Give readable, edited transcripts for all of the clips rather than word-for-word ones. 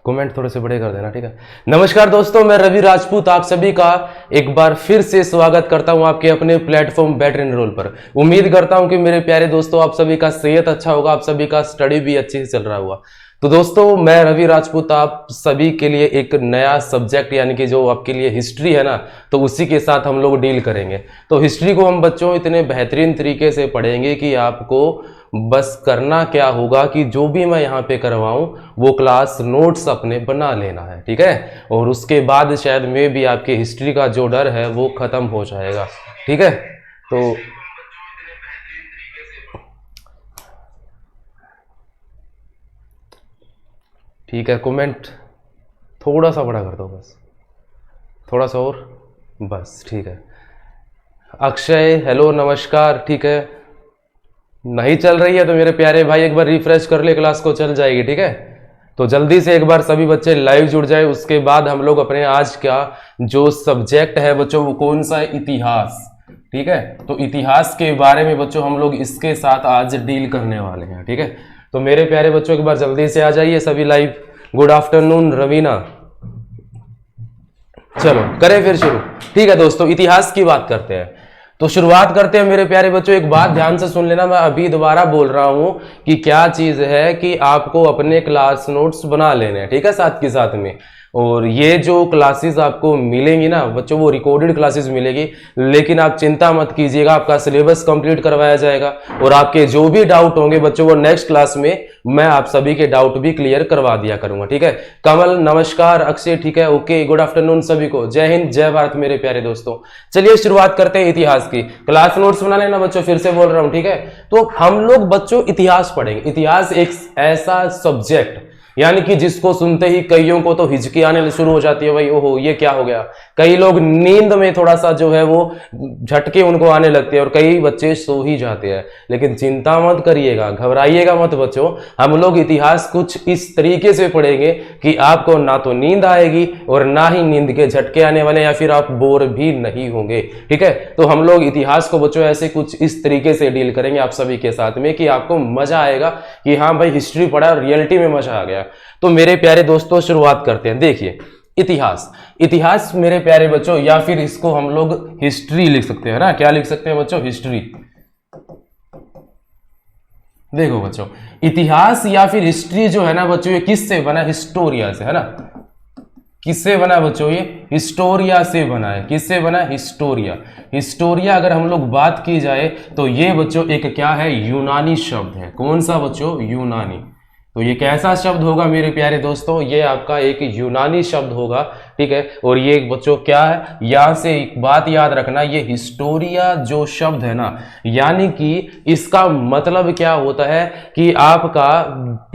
Comment थोड़े से बड़े कर देना, ठीक है। नमस्कार दोस्तों, मैं रवि राजपूत आप सभी का एक बार फिर से स्वागत करता हूं आपके अपने प्लेटफॉर्म बेटर एनरोल पर। उम्मीद करता हूं कि मेरे प्यारे दोस्तों आप सभी का सेहत अच्छा होगा, आप सभी का स्टडी भी अच्छे से चल रहा होगा। तो दोस्तों मैं रवि राजपूत आप सभी के लिए एक नया सब्जेक्ट यानी कि जो आपके लिए हिस्ट्री है ना, तो उसी के साथ हम लोग डील करेंगे। तो हिस्ट्री को हम बच्चों इतने बेहतरीन तरीके से पढ़ेंगे कि आपको बस करना क्या होगा कि जो भी मैं यहाँ पे करवाऊँ वो क्लास नोट्स अपने बना लेना है, ठीक है। और उसके बाद शायद में भी आपके हिस्ट्री का जो डर है वो खत्म हो जाएगा, ठीक है। तो ठीक है, कमेंट थोड़ा सा बड़ा कर दो, बस थोड़ा सा और, बस ठीक है। अक्षय हेलो नमस्कार, ठीक है। नहीं चल रही है तो मेरे प्यारे भाई एक बार रिफ्रेश कर ले, क्लास को चल जाएगी, ठीक है। तो जल्दी से एक बार सभी बच्चे लाइव जुड़ जाए। उसके बाद हम लोग अपने आज का जो सब्जेक्ट है बच्चों वो कौन सा है, इतिहास, ठीक है। तो इतिहास के बारे में बच्चों हम लोग इसके साथ आज डील करने वाले हैं, ठीक है। तो मेरे प्यारे बच्चों एक बार जल्दी से आ जाइए सभी लाइव। गुड आफ्टरनून रवीना, चलो करें फिर शुरू, ठीक है दोस्तों। इतिहास की बात करते हैं, तो शुरुआत करते हैं मेरे प्यारे बच्चों। एक बात ध्यान से सुन लेना, मैं अभी दोबारा बोल रहा हूं कि क्या चीज है कि आपको अपने क्लास नोट्स बना लेने हैं, ठीक है, साथ के साथ में। और ये जो क्लासेस आपको मिलेंगी ना बच्चों वो रिकॉर्डेड क्लासेस मिलेगी, लेकिन आप चिंता मत कीजिएगा, आपका सिलेबस कंप्लीट करवाया जाएगा और आपके जो भी डाउट होंगे बच्चों वो नेक्स्ट क्लास में मैं आप सभी के डाउट भी क्लियर करवा दिया करूंगा, ठीक है। कमल नमस्कार, अक्षय ठीक है, ओके, गुड आफ्टरनून सभी को, जय हिंद जय भारत मेरे प्यारे दोस्तों। चलिए शुरुआत करते हैं इतिहास की। क्लास नोट्स बना लेना बच्चों, फिर से बोल रहा हूं, ठीक है। तो हम लोग बच्चों इतिहास पढ़ेंगे। इतिहास एक ऐसा सब्जेक्ट यानी कि जिसको सुनते ही कईयों को तो हिचकी आने शुरू हो जाती है, भाई ओहो ये क्या हो गया। कई लोग नींद में थोड़ा सा जो है वो झटके उनको आने लगते हैं और कई बच्चे सो ही जाते हैं। लेकिन चिंता मत करिएगा, घबराइएगा मत बच्चों, हम लोग इतिहास कुछ इस तरीके से पढ़ेंगे कि आपको ना तो नींद आएगी और ना ही नींद के झटके आने वाले, या फिर आप बोर भी नहीं होंगे, ठीक है। तो हम लोग इतिहास को बच्चों ऐसे कुछ इस तरीके से डील करेंगे आप सभी के साथ में कि आपको मजा आएगा कि हाँ भाई हिस्ट्री पढ़ा, रियलिटी में मजा आ गया। तो मेरे प्यारे दोस्तों शुरुआत करते हैं। देखिए इतिहास, इतिहास मेरे प्यारे बच्चों, या फिर इसको हम लोग हिस्ट्री लिख सकते हैं ना, क्या लिख सकते हैं बच्चों, हिस्ट्री। देखो बच्चों इतिहास या फिर हिस्ट्री जो है ना बच्चों ये किससे बना, हिस्टोरिया से, है ना। किससे बना बच्चों, ये हिस्टोरिया से बना है। किससे बना, हिस्टोरिया। हिस्टोरिया अगर हम लोग बात की जाए तो ये बच्चों एक क्या है, यूनानी शब्द है। कौन सा बच्चों, यूनानी। तो ये कैसा शब्द होगा मेरे प्यारे दोस्तों, ये आपका एक यूनानी शब्द होगा, ठीक है। और ये बच्चों क्या है, यहां से एक बात याद रखना, ये हिस्टोरिया जो शब्द है ना, यानी कि इसका मतलब क्या होता है कि आपका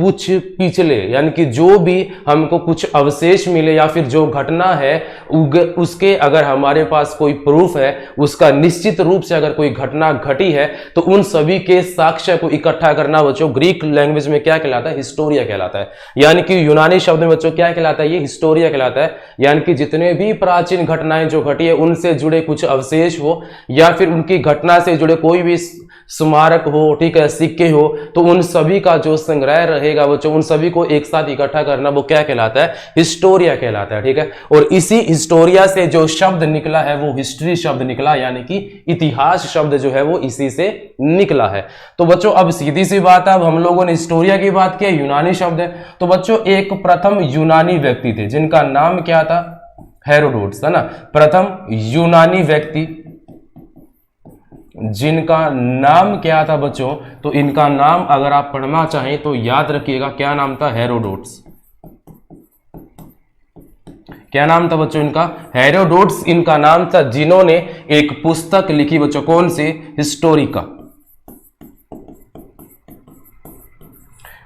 कुछ पिछले यानी कि जो भी हमको कुछ अवशेष मिले या फिर जो घटना है उसके अगर हमारे पास कोई प्रूफ है, उसका निश्चित रूप से अगर कोई घटना घटी है तो उन सभी के साक्ष्य को इकट्ठा करना बच्चों ग्रीक लैंग्वेज में क्या कहलाता है, हिस्टोरिया कहलाता है। यानी कि यूनानी शब्द में बच्चों क्या कहलाता है, ये हिस्टोरिया कहलाता है। यानी कि जितने भी प्राचीन घटनाएं जो घटी है उनसे जुड़े कुछ अवशेष हो या फिर उनकी घटना से जुड़े कोई भी स्मारक हो, ठीक है, सिक्के हो, तो उन सभी का जो संग्रह रहेगा बच्चों उन सभी को एक साथ इकट्ठा करना वो क्या कहलाता है, हिस्टोरिया कहलाता है, ठीक है। और इसी हिस्टोरिया से जो शब्द निकला है वो हिस्ट्री शब्द निकला, यानी कि इतिहास शब्द जो है वो इसी से निकला है। तो बच्चों अब सीधी सी बात है, अब हम लोगों ने हिस्टोरिया की बात की, यूनानी शब्द है। तो बच्चों एक प्रथम यूनानी व्यक्ति थे जिनका नाम क्या था, हेरोडोटस, है ना। प्रथम यूनानी व्यक्ति जिनका नाम क्या था बच्चों, तो इनका नाम अगर आप पढ़ना चाहें तो याद रखिएगा, क्या नाम था, हेरोडोटस। क्या नाम था बच्चों इनका, हेरोडोटस इनका नाम था, जिन्होंने एक पुस्तक लिखी बच्चों, कौन सी, हिस्टोरिका।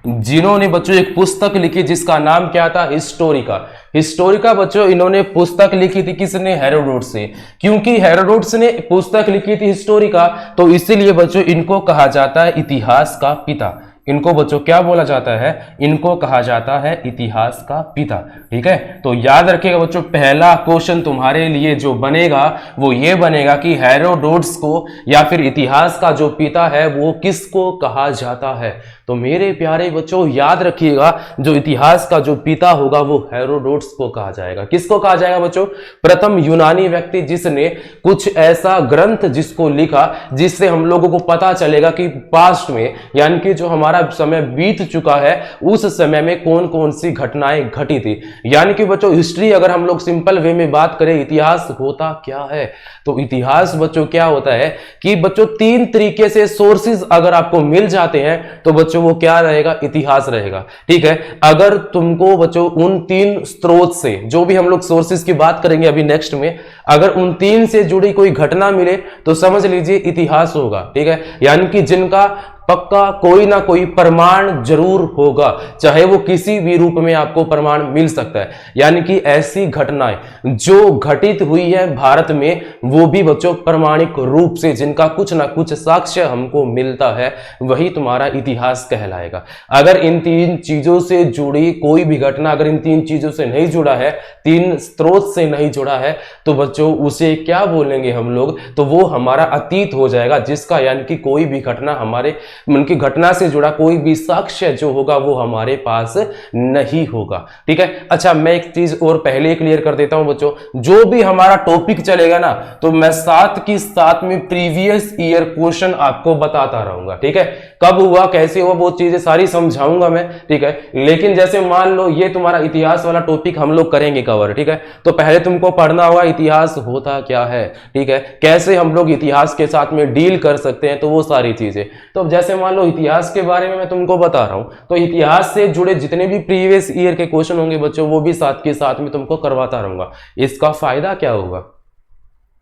जिन्होंने बच्चों एक पुस्तक लिखी जिसका नाम क्या था, हिस्टोरिका। हिस्टोरिका बच्चों इन्होंने पुस्तक लिखी थी, किसने, हेरोडोटस से। क्योंकि हेरोडोटस ने पुस्तक लिखी थी हिस्टोरिका, तो इसीलिए बच्चों इनको कहा जाता है इतिहास का पिता। इनको बच्चों क्या बोला जाता है, इनको कहा जाता है इतिहास का पिता। ठीक है, तो याद रखिएगा बच्चों, पहला क्वेश्चन तुम्हारे लिए जो बनेगा वो ये बनेगा कि हेरोडोटस को या फिर इतिहास का जो पिता है वो किसको कहा जाता है। तो मेरे प्यारे बच्चों याद रखिएगा, जो इतिहास का जो पिता होगा वो हेरोडोटस को कहा जाएगा। किसको कहा जाएगा बच्चों? प्रथम यूनानी व्यक्ति जिसने कुछ ऐसा ग्रंथ जिसको लिखा जिससे हम लोगों को पता चलेगा कि पास्ट में, यानी कि जो हमारा समय बीत चुका है उस समय में कौन कौन सी घटनाएं घटी थी। यानी कि बच्चों हिस्ट्री अगर हम लोग सिंपल वे में बात करें, इतिहास होता क्या है? तो इतिहास बच्चों क्या होता है कि बच्चों तीन तरीके से सोर्सेज अगर आपको मिल जाते हैं तो बच्चों वो क्या रहेगा? इतिहास रहेगा। ठीक है, अगर तुमको बच्चों उन तीन स्रोत से, जो भी हम लोग सोर्सेज की बात करेंगे अभी नेक्स्ट में, अगर उन तीन से जुड़ी कोई घटना मिले तो समझ लीजिए इतिहास होगा। ठीक है, यानी कि जिनका पक्का कोई ना कोई प्रमाण जरूर होगा, चाहे वो किसी भी रूप में आपको प्रमाण मिल सकता है। यानी कि ऐसी घटनाएं जो घटित हुई है भारत में वो भी बच्चों प्रमाणिक रूप से, जिनका कुछ ना कुछ साक्ष्य हमको मिलता है, वही तुम्हारा इतिहास कहलाएगा। अगर इन तीन चीजों से जुड़ी कोई भी घटना, अगर इन तीन चीजों से नहीं जुड़ा है, तीन स्रोत से नहीं जुड़ा है, तो बच्चों उसे क्या बोलेंगे हम लोग? तो वो हमारा अतीत हो जाएगा, जिसका यानी कि कोई भी घटना हमारे उनकी घटना से जुड़ा कोई भी साक्ष्य जो होगा वो हमारे पास नहीं होगा। ठीक है, अच्छा मैं एक चीज और पहले क्लियर कर देता हूं बच्चों, जो भी हमारा टॉपिक चलेगा ना तो मैं साथ की साथ में प्रीवियस ईयर क्वेश्चन आपको बताता रहूंगा। ठीक है, कब हुआ कैसे हुआ वो चीजें सारी समझाऊंगा मैं। ठीक है, लेकिन जैसे मान लो ये तुम्हारा इतिहास वाला टॉपिक हम लोग करेंगे कवर। ठीक है, तो पहले तुमको पढ़ना होगा इतिहास होता क्या है। ठीक है, कैसे हम लोग इतिहास के साथ में डील कर सकते हैं, तो वो सारी चीजें। तो जैसे मान लो इतिहास के बारे में मैं तुमको बता रहा हूं, तो इतिहास से जुड़े जितने भी प्रीवियस ईयर के क्वेश्चन होंगे बच्चों वो भी साथ के साथ में तुमको करवाता रहूंगा। इसका फायदा क्या होगा?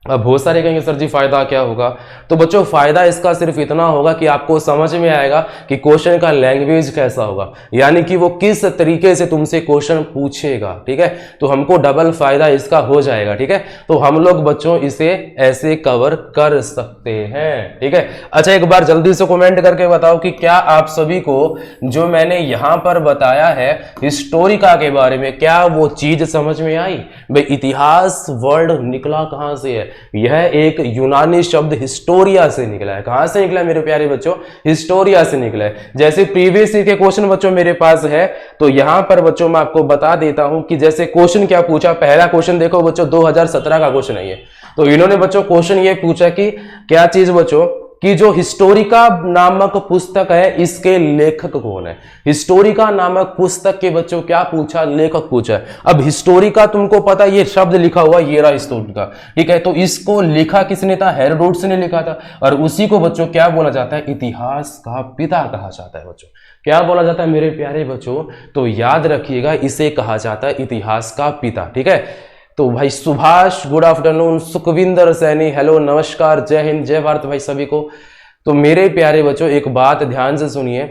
अब बहुत सारे कहेंगे सर जी फायदा क्या होगा? तो बच्चों फायदा इसका सिर्फ इतना होगा कि आपको समझ में आएगा कि क्वेश्चन का लैंग्वेज कैसा होगा, यानी कि वो किस तरीके से तुमसे क्वेश्चन पूछेगा। ठीक है, तो हमको डबल फायदा इसका हो जाएगा। ठीक है, तो हम लोग बच्चों इसे ऐसे कवर कर सकते हैं। ठीक है, अच्छा एक बार जल्दी से कमेंट करके बताओ कि क्या आप सभी को जो मैंने यहां पर बताया है हिस्टोरिका के बारे में, क्या वो चीज समझ में आई? भाई इतिहास वर्ड निकला कहां से है? यह एक यूनानी शब्द हिस्टोरिया से निकला है। कहां से निकला है मेरे प्यारे बच्चों? हिस्टोरिया से निकला है। जैसे प्रीवियस ईयर के क्वेश्चन बच्चों मेरे पास है, तो यहां पर बच्चों मैं आपको बता देता हूं कि जैसे क्वेश्चन क्या पूछा। पहला क्वेश्चन देखो बच्चों, 2017 का क्वेश्चन है ये। तो इन्होंने बच्चों क्वेश्चन ये पूछा कि क्या चीज बच्चों कि जो हिस्टोरिका नामक पुस्तक है इसके लेखक कौन है? हिस्टोरिका नामक पुस्तक के बच्चों क्या पूछा? लेखक पूछा है। अब हिस्टोरिका तुमको पता, ये शब्द लिखा हुआ ये रहा हिस्टोरिका। ठीक है, तो इसको लिखा किसने था? हेरोडोटस ने लिखा था, और उसी को बच्चों क्या बोला जाता है? इतिहास का पिता कहा जाता है बच्चों। क्या बोला जाता है मेरे प्यारे बच्चों? तो याद रखिएगा इसे कहा जाता है इतिहास का पिता। ठीक है, तो भाई Subhash good afternoon, Sukhwinder Saini hello नमस्कार, जय हिंद जय भारत भाई सभी को। तो मेरे प्यारे बच्चों एक बात ध्यान से सुनिए,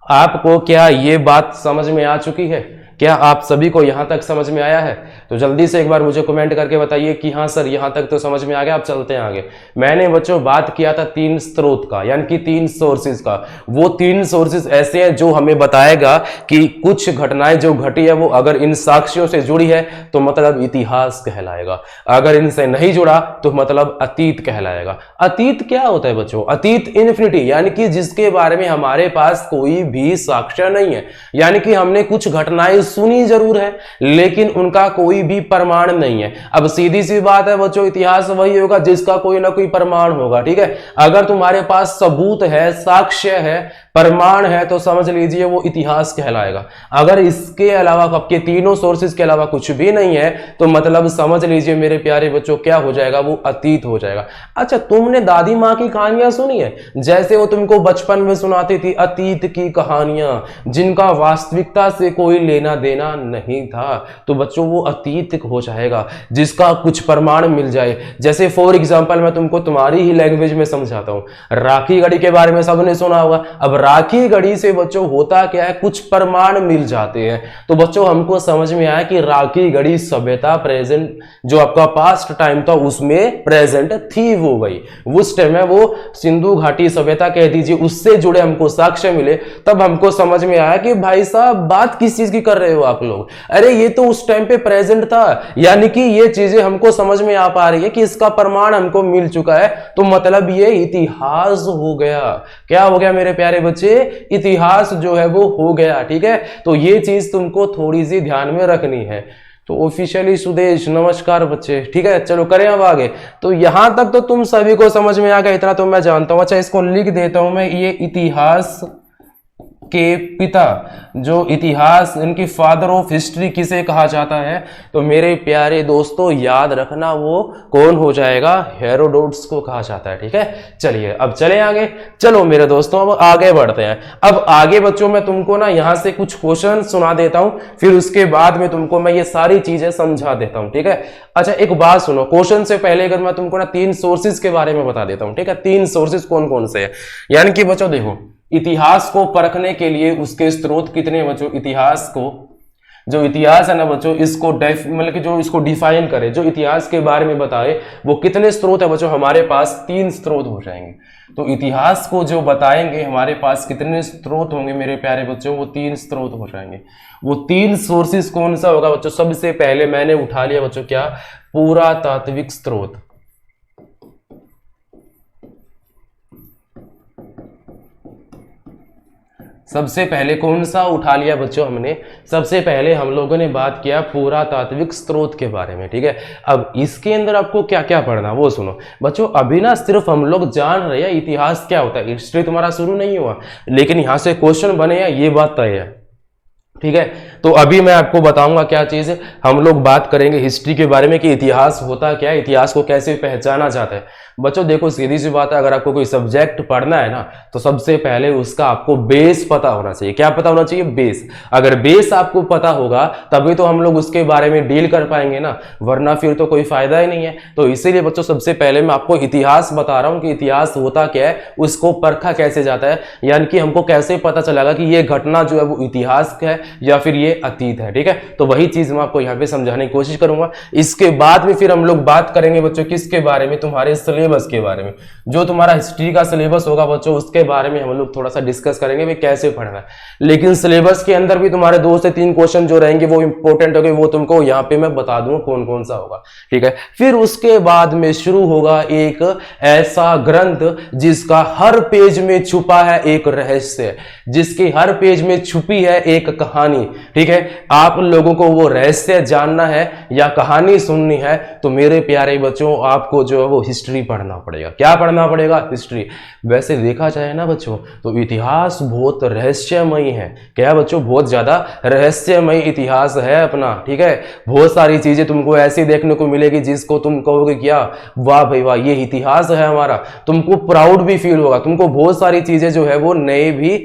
आपको क्या ये बात समझ में आ चुकी है? क्या आप सभी को यहां तक समझ में आया है? तो जल्दी से एक बार मुझे कमेंट करके बताइए कि हाँ सर यहां तक तो समझ में आ गया। अब चलते हैं आगे। मैंने बच्चों बात किया था तीन स्रोत का, यानी कि तीन सोर्सेज का। वो तीन सोर्सेज ऐसे हैं जो हमें बताएगा कि कुछ घटनाएं जो घटी है वो अगर इन साक्ष्यों से जुड़ी है तो मतलब इतिहास कहलाएगा, अगर इनसे नहीं जुड़ा तो मतलब अतीत कहलाएगा। अतीत क्या होता है बच्चों? अतीत इन्फिनिटी, यानी कि जिसके बारे में हमारे पास कोई भी साक्ष्य नहीं है, यानी कि हमने कुछ घटनाएं सुनी जरूर है लेकिन उनका कोई भी प्रमाण नहीं है। अब सीधी सी बात है बच्चों, इतिहास वही होगा जिसका कोई ना कोई प्रमाण होगा। ठीक है, अगर तुम्हारे पास सबूत है, साक्ष्य है, प्रमाण है, तो समझ लीजिए वो इतिहास कहलाएगा। अगर इसके अलावा आपके तीनों सोर्सेज के अलावा कुछ भी नहीं है तो मतलब समझ लीजिए मेरे प्यारे बच्चों क्या हो जाएगा? वो अतीत हो जाएगा। अच्छा तुमने दादी माँ की कहानियां सुनी है? जैसे वो तुमको बचपन में सुनाती थी अतीत की कहानियां जिनका वास्तविकता से कोई लेना देना नहीं था। तो बच्चों वो अतीत हो जाएगा जिसका कुछ प्रमाण मिल जाए। जैसे फॉर एग्जांपल मैं तुमको तुम्हारी ही लैंग्वेज में समझाता हूं। राखी गढ़ी के बारे में सबने सुना होगा। अब राखी गढ़ी से बच्चों होता क्या है, कुछ प्रमाण मिल जाते हैं। तो बच्चों हमको समझ में आया कि राखी गढ़ी सभ्यता प्रेजेंट जो आपका पास्ट टाइम था उसमें प्रेजेंट थी वो गई। उस टाइम में वो सिंधु घाटी सभ्यता कह दीजिए, उससे जुड़े हमको साक्ष्य मिले। तब हमको समझ में आया कि भाई साहब बात किस चीज की कर रहे हो आप लोग, अरे ये तो उस टाइम पे प्रेजेंट था। यानी कि ये चीजें हमको समझ में आ पा रही है कि इसका प्रमाण हमको मिल चुका है। तो मतलब ये इतिहास हो गया। क्या हो गया मेरे प्यारे बच्चे, इतिहास जो है वो हो गया। ठीक है, तो ये चीज तुमको थोड़ी सी ध्यान में रखनी है। तो ऑफिशियली सुदेश नमस्कार बच्चे। ठीक है, चलो करें अब आगे। तो यहां तक तो तुम सभी को समझ में आ गया, इतना तो मैं जानता हूं। अच्छा, इसको लिख देता हूं मैं, ये इतिहास के पिता, जो इतिहास इनकी फादर ऑफ हिस्ट्री किसे कहा जाता है, तो मेरे प्यारे दोस्तों याद रखना वो कौन हो जाएगा, हेरोडोटस को कहा जाता है। ठीक है, चलिए अब चले आगे। चलो मेरे दोस्तों अब आगे बढ़ते हैं। अब आगे बच्चों मैं तुमको ना यहां से कुछ क्वेश्चन सुना देता हूं, फिर उसके बाद में तुमको मैं ये सारी चीजें समझा देता हूं। ठीक है, अच्छा एक बात सुनो, क्वेश्चन से पहले अगर मैं तुमको ना 3 सोर्सेज के बारे में बता देता हूं। ठीक है, 3 सोर्सेज कौन कौन से है। यानी कि बच्चों देखो, इतिहास को परखने के लिए उसके स्रोत कितने बच्चों, इतिहास को जो इतिहास है ना बच्चों, इसको मतलब कि जो इसको डिफाइन करे, जो इतिहास के बारे में बताए, वो कितने स्रोत है बच्चों, हमारे पास 3 स्रोत हो जाएंगे। तो इतिहास को जो बताएंगे हमारे पास कितने स्रोत होंगे मेरे प्यारे बच्चों, वो 3 स्रोत हो जाएंगे। वो 3 सोर्सेज कौन सा होगा बच्चों, सबसे पहले मैंने उठा लिया बच्चों क्या, पुरातात्विक स्रोत। सबसे पहले कौन सा उठा लिया बच्चों हमने, सबसे पहले हम लोगों ने बात किया पुरातात्विक स्रोत के बारे में। ठीक है, अब इसके अंदर आपको क्या क्या पढ़ना वो सुनो बच्चों। अभी ना सिर्फ हम लोग जान रहे हैं इतिहास क्या होता है, हिस्ट्री तुम्हारा शुरू नहीं हुआ, लेकिन यहां से क्वेश्चन बने हैं ये बात तय है। ठीक है, तो अभी मैं आपको बताऊंगा क्या चीज है। हम लोग बात करेंगे हिस्ट्री के बारे में कि इतिहास होता क्या है, इतिहास को कैसे पहचाना जाता है। बच्चों देखो सीधी सी बात है, अगर आपको कोई सब्जेक्ट पढ़ना है ना, तो सबसे पहले उसका आपको बेस पता होना चाहिए। क्या पता होना चाहिए, बेस। अगर बेस आपको पता होगा तभी तो हम लोग उसके बारे में डील कर पाएंगे ना, वरना फिर तो कोई फायदा ही नहीं है। तो इसीलिए बच्चों सबसे पहले मैं आपको इतिहास बता रहा हूं कि इतिहास होता क्या है, उसको परखा कैसे जाता है, यानी कि हमको कैसे पता चलेगा कि ये घटना जो है वो इतिहास है या फिर ये अतीत है। ठीक है, तो वही चीज मैं आपको यहाँ पे समझाने की कोशिश करूंगा। इसके बाद में फिर हम लोग बात करेंगे बच्चों किसके बारे में, तुम्हारे सिलेबस के बारे में। जो तुम्हारा हिस्ट्री का सिलेबस होगा बच्चों, उसके बारे में हम लोग थोड़ा सा डिस्कस करेंगे भाई कैसे पढ़ना है। लेकिन सिलेबस के अंदर भी तुम्हारे 2 से 3 क्वेश्चन जो रहेंगे वो इंपॉर्टेंट होंगे, वो तुमको यहाँ पे मैं बता दूंगा कौन कौन सा होगा। ठीक है, फिर उसके बाद में शुरू होगा एक ऐसा ग्रंथ जिसका हर पेज में छुपा है एक रहस्य, जिसके हर पेज में छुपी है एक कहानी। ठीक है, आप लोगों को वो रहस्य जानना है या कहानी सुननी है, तो मेरे प्यारे बच्चों आपको जो है वो हिस्ट्री पढ़ना पड़ेगा। क्या पढ़ना पड़ेगा, हिस्ट्री। वैसे देखा जाए ना बच्चों तो इतिहास बहुत रहस्यमयी है। क्या बच्चों, बहुत ज्यादा रहस्यमयी इतिहास है अपना। ठीक है, बहुत सारी चीजें तुमको ऐसी देखने को मिलेगी जिसको तुम कहोगे क्या वाह भाई वाह ये इतिहास है हमारा। तुमको प्राउड भी फील होगा, तुमको बहुत सारी चीजें जो है वो नए भी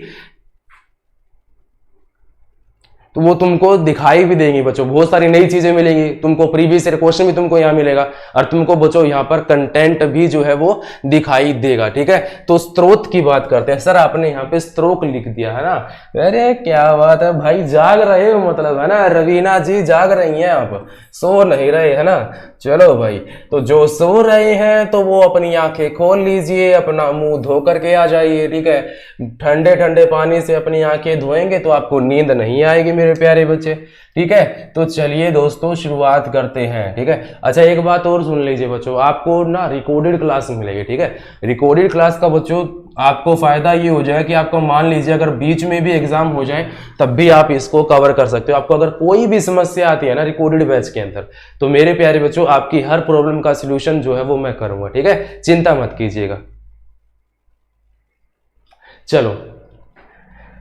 तो वो तुमको दिखाई भी देंगी बच्चों, बहुत सारी नई चीजें मिलेंगी तुमको, प्रीवियस ईयर क्वेश्चन भी तुमको यहाँ मिलेगा, और तुमको बच्चों यहाँ पर कंटेंट भी जो है वो दिखाई देगा। ठीक है, तो स्रोत की बात करते हैं। सर आपने यहाँ पे स्रोत लिख दिया है ना, अरे क्या बात है भाई, जाग रहे हो मतलब है ना, रवीना जी जाग रही हैं, आप सो नहीं रहे है ना। चलो भाई, तो जो सो रहे हैं तो वो अपनी आंखें खोल लीजिए, अपना मुंह धो करके आ जाइए। ठीक है, ठंडे ठंडे पानी से अपनी आंखें धोएंगे तो आपको नींद नहीं आएगी मेरे प्यारे बच्चे। ठीक है, तो चलिए दोस्तों शुरुआत करते हैं। ठीक है, अच्छा एक बात और सुन लीजिए बच्चों, आपको ना रिकॉर्डेड क्लास मिलेगी। ठीक है, रिकॉर्डेड क्लास का बच्चों आपको फायदा ये हो जाए कि आपको मान लीजिए अगर बीच में भी एग्जाम हो जाए तब भी आप इसको कवर कर सकते हो। आपको अगर कोई भी समस्या आती है ना रिकॉर्डेड बैच के अंदर, तो मेरे प्यारे बच्चों आपकी हर प्रॉब्लम का सलूशन जो है वो मैं करूंगा। ठीक है, चिंता मत कीजिएगा। चलो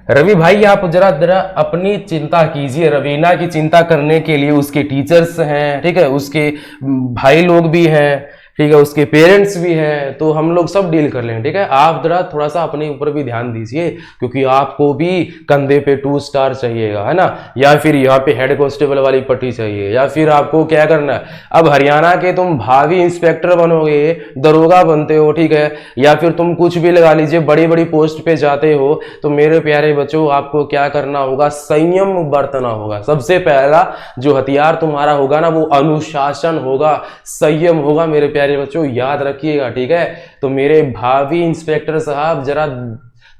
रवि भाई आप जरा अपनी चिंता कीजिए, रवीना की चिंता करने के लिए उसके टीचर्स हैं। ठीक है, उसके भाई लोग भी हैं, ठीक है, उसके पेरेंट्स भी हैं, तो हम लोग सब डील कर लेंगे। ठीक है, आप जरा थोड़ा सा अपने ऊपर भी ध्यान दीजिए, क्योंकि आपको भी कंधे पे 2 स्टार चाहिएगा, है ना, या फिर यहाँ पे हेड कांस्टेबल वाली पट्टी चाहिए, या फिर आपको क्या करना है, अब हरियाणा के तुम भावी इंस्पेक्टर बनोगे, दरोगा बनते हो, ठीक है, या फिर तुम कुछ भी लगा लीजिए, बड़ी बड़ी पोस्ट पे जाते हो, तो मेरे प्यारे बच्चों आपको क्या करना होगा, संयम बरतना होगा। सबसे पहला जो हथियार तुम्हारा होगा ना, वो अनुशासन होगा, संयम होगा मेरे प्यारे बच्चों, याद रखिएगा। ठीक है, तो मेरे भावी इंस्पेक्टर साहब जरा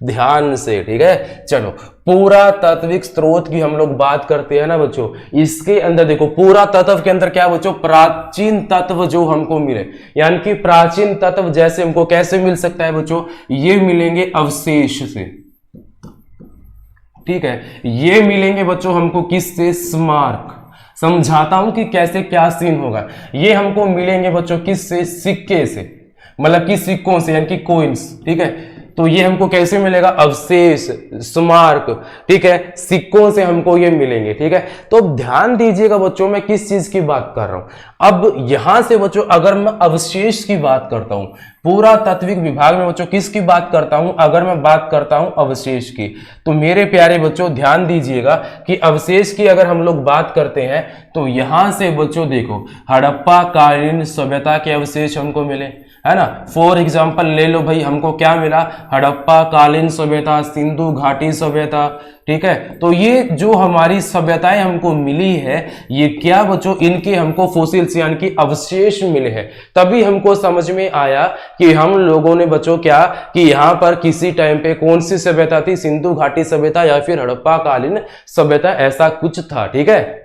ध्यान से, ठीक है। चलो, पूरा तत्विक स्रोत की हम लोग बात करते हैं ना बच्चों, इसके अंदर देखो, पूरा तत्व के अंदर क्या बच्चों, प्राचीन तत्व जो हमको मिले, यानी कि प्राचीन तत्व जैसे हमको कैसे मिल सकता है बच्चों, ये मिलेंगे अवशेष से। ठीक है, ये मिलेंगे बच्चों हमको किससे, स्मारक। समझाता हूं कि कैसे क्या सीन होगा। ये हमको मिलेंगे बच्चों किससे, सिक्के से, मतलब कि सिक्कों से, यानी कि कोइंस। ठीक है, तो ये हमको कैसे मिलेगा, अवशेष, स्मारक, ठीक है, सिक्कों से हमको ये मिलेंगे। ठीक है, तो ध्यान दीजिएगा बच्चों, मैं किस चीज की बात कर रहा हूं। अब यहां से बच्चों अगर मैं अवशेष की बात करता हूं, पूरा तात्विक विभाग में बच्चों किसकी बात करता हूं, अगर मैं बात करता हूं अवशेष की, तो मेरे प्यारे बच्चों ध्यान दीजिएगा कि अवशेष की अगर हम लोग बात करते हैं, तो यहां से बच्चों देखो, हड़प्पा कालीन सभ्यता के अवशेष हमको मिले, है ना। फॉर एग्जाम्पल ले लो भाई, हमको क्या मिला, हड़प्पा कालीन सभ्यता, सिंधु घाटी सभ्यता। ठीक है, तो ये जो हमारी सभ्यताएं हमको मिली है, ये क्या बच्चों, इनके हमको फोसिल्स यानी कि अवशेष मिले हैं। तभी हमको समझ में आया कि हम लोगों ने बच्चों क्या, कि यहां पर किसी टाइम पे कौन सी सभ्यता थी, सिंधु घाटी सभ्यता या फिर हड़प्पा कालीन सभ्यता, ऐसा कुछ था। ठीक है,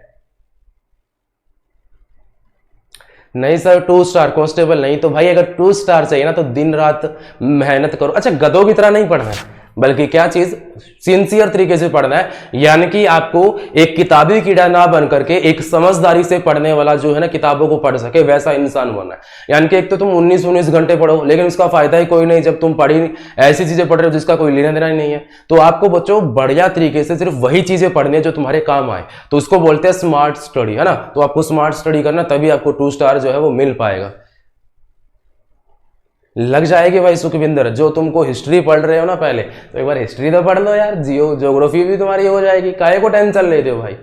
नहीं सर 2 स्टार कांस्टेबल नहीं, तो भाई अगर 2 स्टार चाहिए ना, तो दिन रात मेहनत करो। अच्छा, गधों की तरह नहीं पढ़ना है, बल्कि क्या चीज, सिंसियर तरीके से पढ़ना है, यानी कि आपको एक किताबी कीड़ा ना बन करके एक समझदारी से पढ़ने वाला जो है ना, किताबों को पढ़ सके, वैसा इंसान बनना है। यानी कि एक तो तुम 19-19 घंटे पढ़ो, लेकिन उसका फायदा ही कोई नहीं जब तुम पढ़ी ऐसी चीजें पढ़ रहे हो जिसका कोई लेना देना ही नहीं है। तो आपको बच्चों बढ़िया तरीके से सिर्फ वही चीजें पढ़नी है जो तुम्हारे काम आए, तो उसको बोलते हैं स्मार्ट स्टडी, है ना। तो आपको स्मार्ट स्टडी करना, तभी आपको 2 स्टार जो है वो मिल पाएगा। लग जाएगी भाई सुखविंदर, जो तुमको हिस्ट्री पढ़ रहे हो ना पहले, तो एक बार हिस्ट्री तो पढ़ लो यार, ज्योग्राफी भी तुम्हारी हो जाएगी। काहे को टेंशन लेते हो भाई,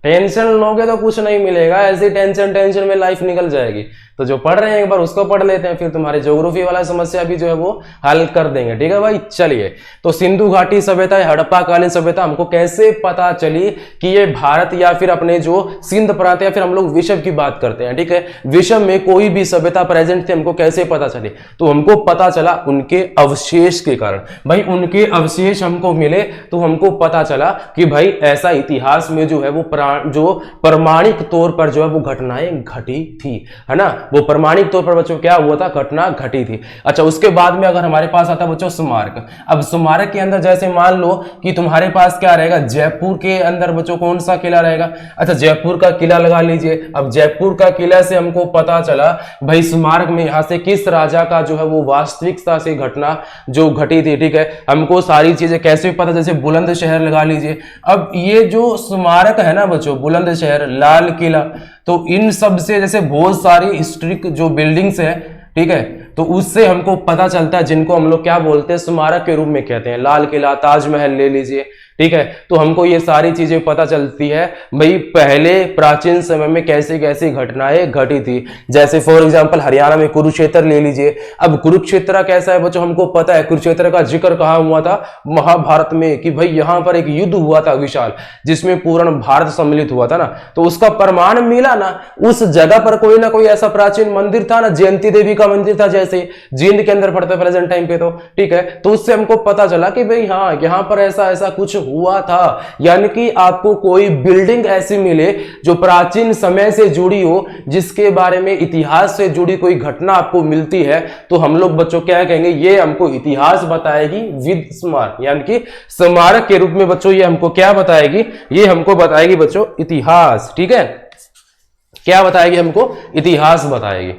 टेंशन लोगे तो कुछ नहीं मिलेगा, ऐसी टेंशन टेंशन में लाइफ निकल जाएगी। तो जो पढ़ रहे हैं एक बार उसको पढ़ लेते हैं, फिर तुम्हारे ज्योग्राफी वाला समस्या भी जो है वो हल कर देंगे। ठीक है भाई, चलिए। तो सिंधु घाटी सभ्यता, हड़प्पा कालीन सभ्यता हमको कैसे पता चली कि ये भारत या फिर अपने जो सिंध प्रांत, या फिर हम लोग विश्व की बात करते हैं, ठीक है, विश्व में कोई भी सभ्यता प्रेजेंट थी, हमको कैसे पता चली, तो हमको पता चला उनके अवशेष के कारण। भाई उनके अवशेष हमको मिले, तो हमको पता चला कि भाई ऐसा इतिहास में जो है वो जो प्रमाणिक तौर पर जो है वो घटनाएं घटी थी, है ना। वो प्रमाणिक तौर पर बच्चों क्या हुआ था, घटना घटी थी। अच्छा, उसके बाद में अगर हमारे पास आता है बच्चों स्मारक। अब स्मारक के अंदर जैसे मान लो कि तुम्हारे पास क्या रहेगा, जयपुर के अंदर बच्चों कौन सा किला रहेगा। अच्छा, जयपुर का किला लगा लीजिए। अब जयपुर का किला से हमको पता चला भाई स्मारक में यहां से किस राजा का जो है वो वास्तविकता से घटना जो घटी थी। ठीक है, हमको सारी चीजें कैसे पता, जैसे बुलंदशहर लगा लीजिए। अब ये जो स्मारक है ना बच्चों, बुलंदशहर, लाल किला, तो इन सब से जैसे बहुत सारी हिस्ट्रिक जो बिल्डिंग्स है, ठीक है, तो उससे हमको पता चलता है, जिनको हम लोग क्या बोलते हैं, स्मारक के रूप में कहते हैं। लाल किला, ताजमहल ले लीजिए, ठीक है, तो हमको ये सारी चीजें पता चलती है भाई पहले प्राचीन समय में कैसे कैसी घटनाएं घटी थी। जैसे फॉर एग्जांपल हरियाणा में कुरुक्षेत्र ले लीजिए। अब कुरुक्षेत्र कैसा है बच्चों, हमको पता है कुरुक्षेत्र का जिक्र कहाँ हुआ था, महाभारत में, कि भाई यहां पर एक युद्ध हुआ था विशाल, जिसमें पूर्ण भारत सम्मिलित हुआ था ना। तो उसका प्रमाण मिला ना, उस जगह पर कोई ना कोई ऐसा प्राचीन मंदिर था ना, जयंती देवी का मंदिर था, जैसे जींद के अंदर पड़ता है प्रेजेंट टाइम पे, तो ठीक है, तो उससे हमको पता चला कि भाई हाँ यहां पर ऐसा ऐसा कुछ हुआ था। यानी कि आपको कोई बिल्डिंग ऐसी मिले जो प्राचीन समय से जुड़ी हो, जिसके बारे में इतिहास से जुड़ी कोई घटना आपको मिलती है, तो हम लोग बच्चों क्या कहेंगे, ये हमको इतिहास बताएगी विद स्मारक, यानी कि स्मारक के रूप में बच्चों ये हमको क्या बताएगी, ये हमको बताएगी बच्चों इतिहास। ठीक है, क्या बताएगी हमको, इतिहास बताएगी।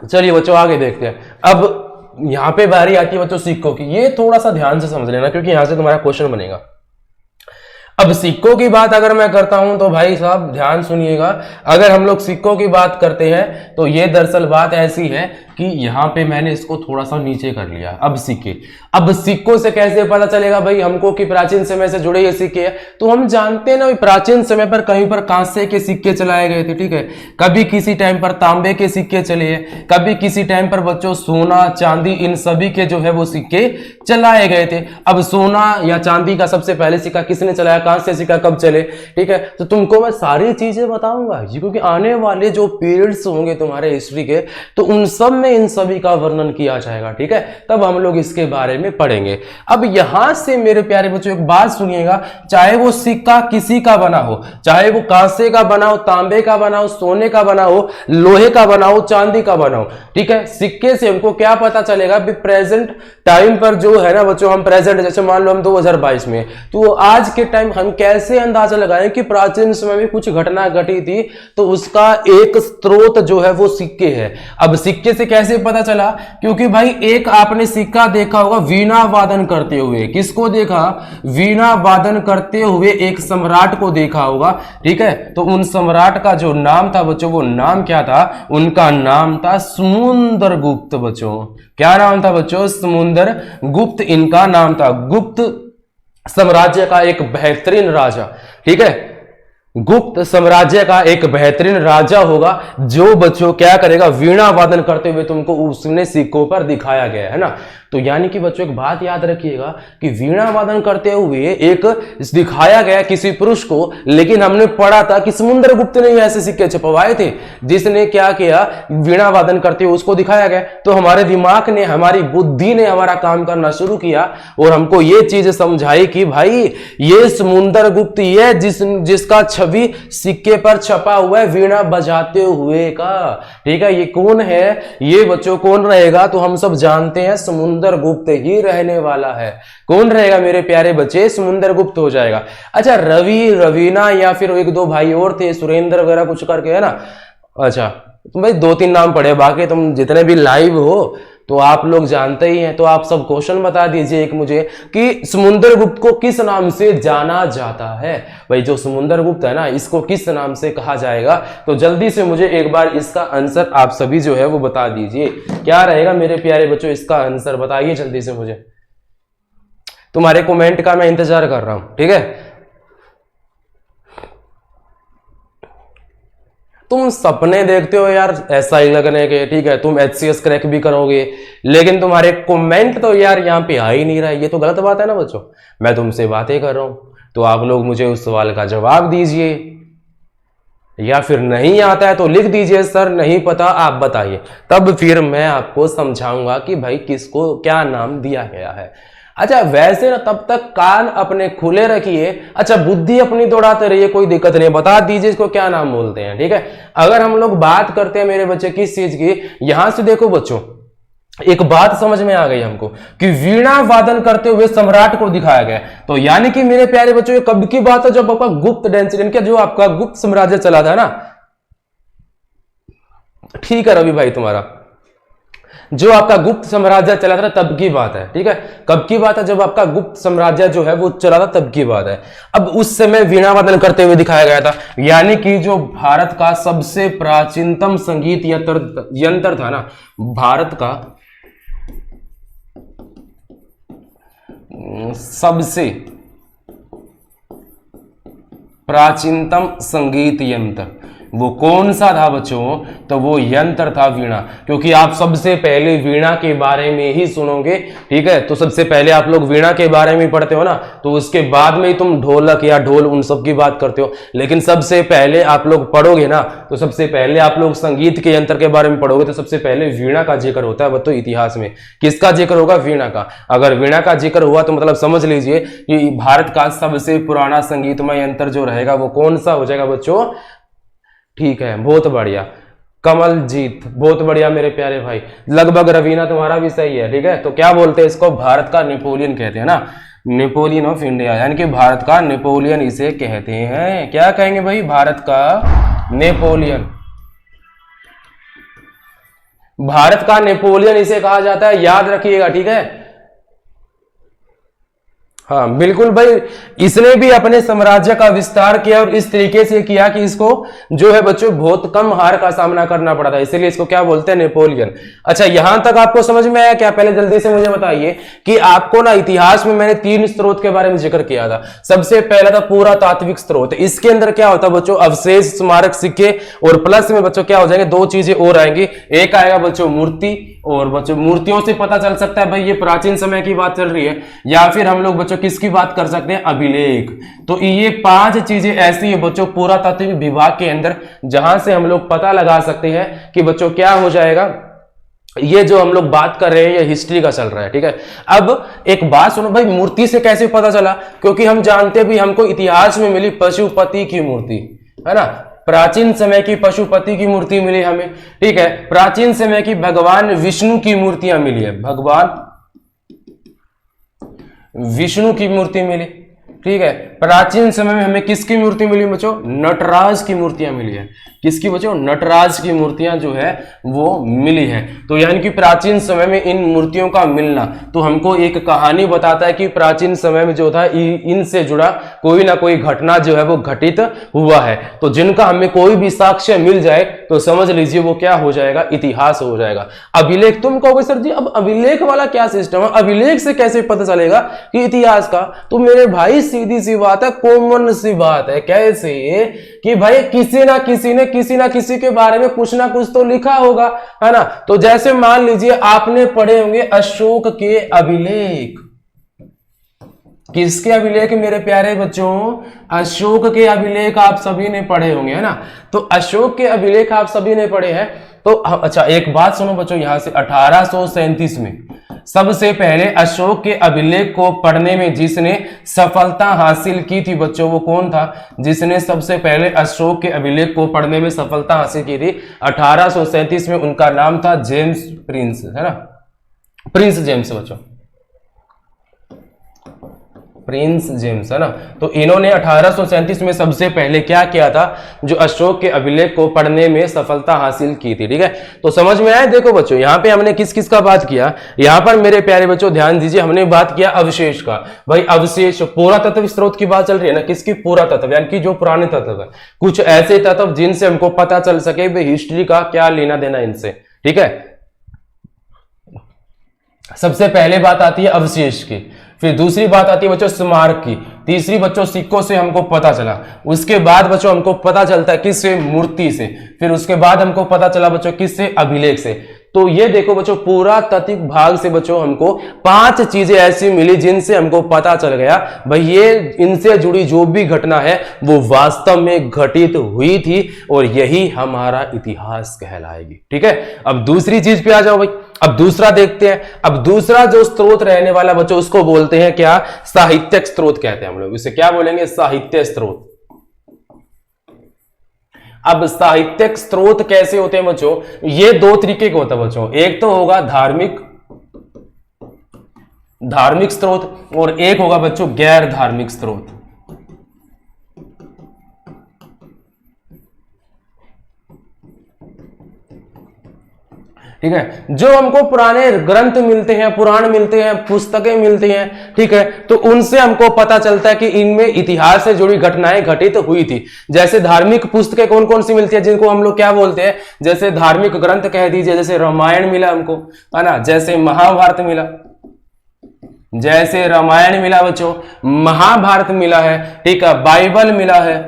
चलिए बच्चों आगे देखते हैं। अब यहाँ पे बारी आती है बच्चों सिक्कों की। ये थोड़ा सा ध्यान से समझ लेना क्योंकि यहां से तुम्हारा क्वेश्चन बनेगा। अब सिक्कों की बात अगर मैं करता हूं तो भाई साहब ध्यान सुनिएगा। अगर हम लोग सिक्कों की बात करते हैं तो ये दरअसल बात ऐसी है कि यहां पे मैंने इसको थोड़ा सा नीचे कर लिया। अब सिक्कों से कैसे पता चलेगा भाई हमको कि प्राचीन समय से जुड़े ये सिक्के हैं? तो हम जानते हैं ना प्राचीन समय पर कहीं पर कांसे के सिक्के चलाए गए थे, ठीक है। कभी किसी टाइम पर तांबे के सिक्के चले हैं, कभी किसी टाइम पर बच्चों सोना चांदी इन सभी के जो है वो सिक्के चलाए गए थे। अब सोना या चांदी का सबसे पहले सिक्का किसने चलाया, कांसे सिक्का कब चले, ठीक है। तो तुमको मैं सारी चीजें बताऊंगा जी, क्योंकि आने वाले जो पीरियड्स होंगे तुम्हारे हिस्ट्री के तो उन सब में इन सभी का वर्णन किया जाएगा, ठीक है। तब हम लोग इसके बारे में पढ़ेंगे। अब यहां से मेरे प्यारे बच्चों एक बात सुनिएगा, चाहे वो सिक्का किसी का बना हो, चाहे वो कांसे का बना हो, तांबे का बना हो, सोने का बना हो, लोहे का बना हो, चांदी का बना हो, ठीक है। सिक्के से हमको क्या पता चलेगा प्रेजेंट टाइम पर जो है ना बच्चों, हम प्रेजेंट जैसे मान लो हम 2022 में, तो आज के टाइम हम कैसे अंदाजा लगाएं कि प्राचीन समय में कुछ घटना घटी थी, तो उसका एक स्रोत जो है वो सिक्के है। अब सिक्के से कैसे पता चला, क्योंकि भाई एक आपने सिक्का देखा होगा वीणा वादन करते हुए। किसको देखा? वीणा वादन करते हुए एक सम्राट को देखा होगा, ठीक है। तो उन सम्राट का जो नाम था बच्चों, वो नाम क्या था? उनका नाम था समुद्रगुप्त बच्चों। क्या नाम था बच्चों? समुद्रगुप्त इनका नाम था। गुप्त साम्राज्य का एक बेहतरीन राजा, ठीक है। गुप्त साम्राज्य का एक बेहतरीन राजा होगा जो बच्चों क्या करेगा, वीणा वादन करते हुए तुमको उसने सिक्कों पर दिखाया गया है ना। तो यानी कि बच्चों एक बात याद रखिएगा कि वीणा वादन करते हुए एक दिखाया गया किसी पुरुष को, लेकिन हमने पढ़ा था कि समुद्रगुप्त ने ऐसे सिक्के छपवाए थे जिसने क्या किया, वीणा वादन करते हुए उसको दिखाया गया। तो हमारे दिमाग ने, हमारी बुद्धि ने हमारा काम करना शुरू किया और हमको ये चीज समझाई कि भाई ये समुद्रगुप्त ये जिसका छवि सिक्के पर छपा हुआ है वीणा बजाते हुए का, ठीक है। ये कौन है? ये बच्चों कौन रहेगा? तो हम सब जानते हैं समुद्रगुप्त ही रहने वाला है। कौन रहेगा मेरे प्यारे बच्चे? समुद्रगुप्त हो जाएगा। अच्छा, रवि, रवीना या फिर एक दो भाई और थे, सुरेंद्र वगैरह कुछ करके, है ना। अच्छा, तुम भाई 2-3 नाम पढ़े, बाकी तुम जितने भी लाइव हो तो आप लोग जानते ही हैं। तो आप सब क्वेश्चन बता दीजिए एक मुझे कि समुद्रगुप्त को किस नाम से जाना जाता है। भाई जो समुद्रगुप्त है ना, इसको किस नाम से कहा जाएगा? तो जल्दी से मुझे एक बार इसका आंसर आप सभी जो है वो बता दीजिए। क्या रहेगा मेरे प्यारे बच्चों? इसका आंसर बताइए जल्दी से मुझे। तुम्हारे कमेंट का मैं इंतजार कर रहा हूं, ठीक है। तुम सपने देखते हो यार SI लगने के, ठीक है। तुम HCS क्रैक भी करोगे, लेकिन तुम्हारे कमेंट तो यार यहाँ पे आ ही नहीं रहा है। ये तो गलत बात है ना बच्चों। मैं तुमसे बातें कर रहा हूं तो आप लोग मुझे उस सवाल का जवाब दीजिए, या फिर नहीं आता है तो लिख दीजिए सर नहीं पता आप बताइए। तब फिर मैं आपको समझाऊंगा कि भाई किसको क्या नाम दिया गया है। अच्छा, वैसे ना तब तक कान अपने खुले रखिए। अच्छा, बुद्धि अपनी दौड़ाते रहिए, कोई दिक्कत नहीं। बता दीजिए इसको क्या नाम बोलते हैं, ठीक है। अगर हम लोग बात करते हैं मेरे बच्चे किस चीज की, यहां से देखो बच्चों, एक बात समझ में आ गई हमको कि वीणा वादन करते हुए सम्राट को दिखाया गया। तो यानी कि मेरे प्यारे बच्चों ये कब की बात है? जब आपका गुप्त डायनेस्टी, जो आपका गुप्त साम्राज्य चला था ना, ठीक है रवि भाई, तुम्हारा जो आपका गुप्त साम्राज्य चला था तब की बात है, ठीक है। कब की बात है? जब आपका गुप्त साम्राज्य जो है वो चला था तब की बात है। अब उस समय वीणा वादन करते हुए दिखाया गया था। यानी कि जो भारत का सबसे प्राचीनतम संगीत यंत्र था ना, भारत का सबसे प्राचीनतम संगीत यंत्र वो कौन सा था बच्चों? तो वो यंत्र था वीणा। क्योंकि आप सबसे पहले वीणा के बारे में ही सुनोगे, ठीक है। तो सबसे पहले आप लोग वीणा के बारे में पढ़ते हो ना, तो उसके बाद में ही तुम ढोलक या ढोल उन सब की बात करते हो। लेकिन सबसे पहले आप लोग पढ़ोगे ना, तो सबसे पहले आप लोग संगीत के यंत्र के बारे में पढ़ोगे तो सबसे पहले वीणा का जिक्र होता है बच्चों इतिहास में। किसका जिक्र होगा? वीणा का। अगर वीणा का जिक्र हुआ तो मतलब समझ लीजिए कि भारत का सबसे पुराना संगीतमय यंत्र जो रहेगा वो कौन सा हो जाएगा बच्चों? ठीक है, बहुत बढ़िया कमलजीत, बहुत बढ़िया मेरे प्यारे भाई। लगभग रवीना तुम्हारा भी सही है, ठीक है। तो क्या बोलते हैं इसको? भारत का नेपोलियन कहते हैं ना, नेपोलियन ऑफ इंडिया, यानी कि भारत का नेपोलियन इसे कहते हैं। क्या कहेंगे भाई? भारत का नेपोलियन। भारत का नेपोलियन इसे कहा जाता है, याद रखिएगा, ठीक है। हाँ बिल्कुल भाई, इसने भी अपने साम्राज्य का विस्तार किया और इस तरीके से किया कि इसको जो है बच्चों बहुत कम हार का सामना करना पड़ा था, इसीलिए इसको क्या बोलते हैं, नेपोलियन। अच्छा यहां तक आपको समझ में आया क्या? पहले जल्दी से मुझे बताइए कि आपको ना इतिहास में मैंने 3 स्रोत के बारे में जिक्र किया था। सबसे पहला था पुरातात्विक स्रोत, इसके अंदर क्या होता है बच्चों, अवशेष, स्मारक, सिक्के, और प्लस में बच्चों क्या हो जाएंगे, 2 चीजें और आएंगी। एक आएगा बच्चों मूर्ति, और बच्चों मूर्तियों से पता चल सकता है भाई ये प्राचीन समय की बात चल रही है, या फिर हम लोग बच्चों किसकी बात कर सकते हैं, अभिलेख। तो ये 5 चीजें ऐसी है बच्चों पुरातात्विक विभाग के अंदर जहां से हम लोग पता लगा सकते हैं कि बच्चों क्या हो जाएगा, ये जो हम लोग बात कर रहे हैं ये हिस्ट्री का चल रहा है, ठीक है। अब एक बात सुनो भाई, मूर्ति से कैसे पता चला? क्योंकि हम जानते हैं भी हमको इतिहास में मिली पशुपति की मूर्ति, है ना, प्राचीन समय की पशुपति की मूर्ति मिली हमें, ठीक है। प्राचीन समय की भगवान विष्णु की मूर्तियां मिली है, भगवान विष्णु की मूर्ति मिली, ठीक है। प्राचीन समय में हमें किसकी मूर्ति मिली बच्चों, नटराज की मूर्तियां मिली है। किसकी बच्चों, नटराज की मूर्तियां जो है वो मिली है। तो यानी कि प्राचीन समय में इन मूर्तियों का मिलना तो हमको एक कहानी बताता है कि प्राचीन समय में जो था इनसे जुड़ा कोई ना कोई घटना जो है वो घटित हुआ है। तो जिनका हमें कोई भी साक्ष्य मिल जाए तो समझ लीजिए वो क्या हो जाएगा, इतिहास हो जाएगा। अभिलेख, तुम कहोगे सर जी अब अभिलेख वाला क्या सिस्टम है, अभिलेख से कैसे पता चलेगा कि इतिहास का? तो मेरे भाई सीधी सी बात है, कॉमन सी बात है। कैसे? कि भाई किसी ना किसी के बारे में कुछ ना कुछ तो लिखा होगा, है ना। तो जैसे मान लीजिए आपने पढ़े होंगे अशोक के अभिलेख। किसके अभिलेख मेरे प्यारे बच्चों? अशोक के अभिलेख आप सभी ने पढ़े होंगे, है ना। तो अशोक के अभिलेख आप सभी ने पढ़े हैं। तो अच्छा एक बात सुनो बच्चों, यहां से 1837 में सबसे पहले अशोक के अभिलेख को पढ़ने में जिसने सफलता हासिल की थी बच्चों, वो कौन था? जिसने सबसे पहले अशोक के अभिलेख को पढ़ने में सफलता हासिल की थी 1837 में, उनका नाम था जेम्स प्रिंस, है ना, प्रिंस जेम्स बच्चों, प्रिंस जेम्स, है ना। तो इन्होंने 1837 में सबसे पहले क्या किया था, जो अशोक के अभिलेख को पढ़ने में सफलता हासिल की थी, ठीक है। तो समझ में आया? देखो बच्चों यहाँ पे हमने किस किस का बात किया, यहाँ पर मेरे प्यारे बच्चों ध्यान दीजिए, हमने बात किया अवशेष का। भाई अवशेष, पुरातत्व स्रोत की बात चल रही है ना, किसकी? पुरातत्व, यानी कि जो पुराने तत्व है, कुछ ऐसे तत्व जिनसे हमको पता चल सके भाई हिस्ट्री का क्या लेना देना इनसे, ठीक है। सबसे पहले बात आती है अवशेष की, फिर दूसरी बात आती है बच्चों स्मारक की, तीसरी बच्चों सिक्कों से हमको पता चला, उसके बाद बच्चों हमको पता चलता है किससे? मूर्ति से, फिर उसके बाद हमको पता चला बच्चों किससे? अभिलेख से। तो ये देखो बच्चों पुरातात्विक भाग से बच्चों हमको 5 चीजें ऐसी मिली जिनसे हमको पता चल गया भाई ये इनसे जुड़ी जो भी घटना है वो वास्तव में घटित हुई थी और यही हमारा इतिहास कहलाएगी, ठीक है। अब दूसरी चीज पे आ जाओ भाई, अब दूसरा देखते हैं। अब दूसरा जो स्रोत रहने वाला बच्चों उसको बोलते हैं क्या? साहित्यिक स्रोत कहते हैं हम लोग, इसे क्या बोलेंगे? साहित्य स्रोत। अब साहित्यिक स्रोत कैसे होते हैं बच्चों? ये 2 तरीके के होता है बच्चों, एक तो होगा धार्मिक स्रोत और एक होगा बच्चों गैर धार्मिक स्रोत। ठीक है, जो हमको पुराने ग्रंथ मिलते हैं, पुराण मिलते हैं, पुस्तकें मिलती हैं, ठीक है, तो उनसे हमको पता चलता है कि इनमें इतिहास से जुड़ी घटनाएं घटित हुई थी। जैसे धार्मिक पुस्तकें कौन कौन सी मिलती है जिनको हम लोग क्या बोलते हैं? जैसे धार्मिक ग्रंथ कह दीजिए, जैसे रामायण मिला हमको, है ना, जैसे महाभारत मिला, जैसे रामायण मिला बच्चों, महाभारत मिला है, ठीक है, बाइबल मिला है।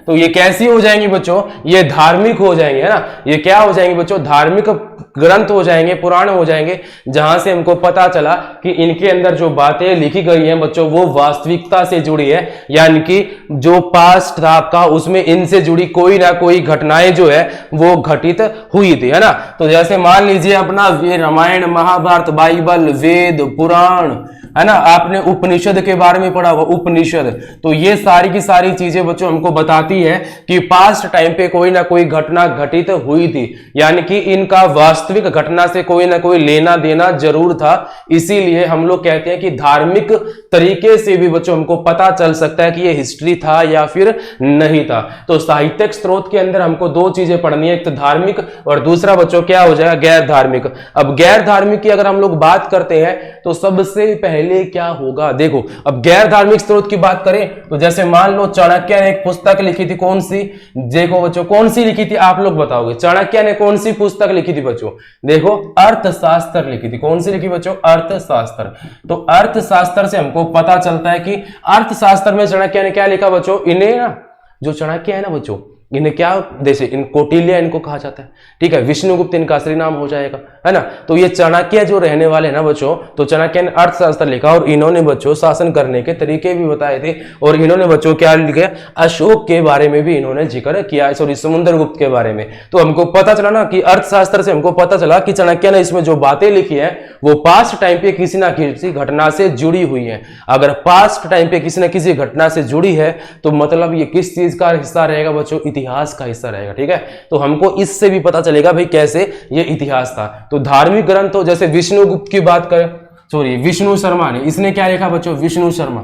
तो ये कैसी हो जाएंगी बच्चों? ये धार्मिक हो जाएंगे, है ना। ये क्या हो जाएंगे बच्चों? धार्मिक ग्रंथ हो जाएंगे, पुराण हो जाएंगे, जहां से हमको पता चला कि इनके अंदर जो बातें लिखी गई हैं बच्चों वो वास्तविकता से जुड़ी है, यानी कि जो पास्ट था आपका उसमें इनसे जुड़ी कोई ना कोई घटनाएं जो है वो घटित हुई थी, है ना। तो जैसे मान लीजिए अपना रामायण, महाभारत, बाइबल, वेद, पुराण, है ना, आपने उपनिषद के बारे में पढ़ा होगा, उपनिषद। तो ये सारी की सारी चीजें बच्चों हमको बताती है कि पास्ट टाइम पे कोई ना कोई घटना घटित हुई थी, यानी कि इनका वास्तविक घटना से कोई ना कोई लेना देना जरूर था। इसीलिए हम लोग कहते हैं कि धार्मिक तरीके से भी बच्चों हमको पता चल सकता है कि ये हिस्ट्री था या फिर नहीं था। तो साहित्यिक स्रोत के अंदर हमको दो चीजें पढ़नी है, एक तो धार्मिक और दूसरा बच्चों क्या हो जाएगा, गैर धार्मिक। अब गैर धार्मिक की अगर हम लोग बात करते हैं तो सबसे पहले क्या होगा, देखो अब गैर धार्मिक स्रोत की बात करें तो जैसे मान लो चाणक्य ने एक पुस्तक लिखी थी, कौन सी, देखो बच्चों कौन सी लिखी थी, आप लोग बताओगे। चाणक्य ने कौन सी पुस्तक लिखी थी बच्चों, देखो अर्थशास्त्र लिखी थी। कौन सी लिखी बच्चों, अर्थशास्त्र। तो अर्थशास्त्र से हमको पता चलता है कि अर्थशास्त्र में चाणक्य ने क्या लिखा बच्चों, इन्हें ना, जो चाणक्य है ना बच्चों, इन्हें क्या, जैसे इन कौटिल्य इनको कहा जाता है, ठीक है, विष्णुगुप्त इनका असली नाम हो जाएगा, है ना। तो ये चाणक्य जो रहने वाले हैं ना बच्चों, तो चाणक्य ने अर्थशास्त्र लिखा और इन्होंने बच्चों शासन करने के तरीके भी बताए थे। और इन्होंने बच्चों क्या लिखा, अशोक के बारे में भी इन्होंने जिक्र किया, सॉरी समुद्रगुप्त के बारे में। तो हमको पता चला ना कि अर्थशास्त्र से हमको पता चला कि चाणक्य ने इसमें जो बातें लिखी है वो पास्ट टाइम पे किसी ना किसी घटना से जुड़ी हुई है। अगर पास्ट टाइम पे किसी ना किसी घटना से जुड़ी है तो मतलब ये किस चीज का हिस्सा रहेगा बच्चों, इतिहास का हिस्सा रहेगा, ठीक है। तो हमको इससे भी पता चलेगा भाई कैसे ये इतिहास था। तो धार्मिक ग्रंथ हो, जैसे विष्णुगुप्त की बात करें, सॉरी विष्णु शर्मा ने, इसने क्या लिखा बच्चों, विष्णु शर्मा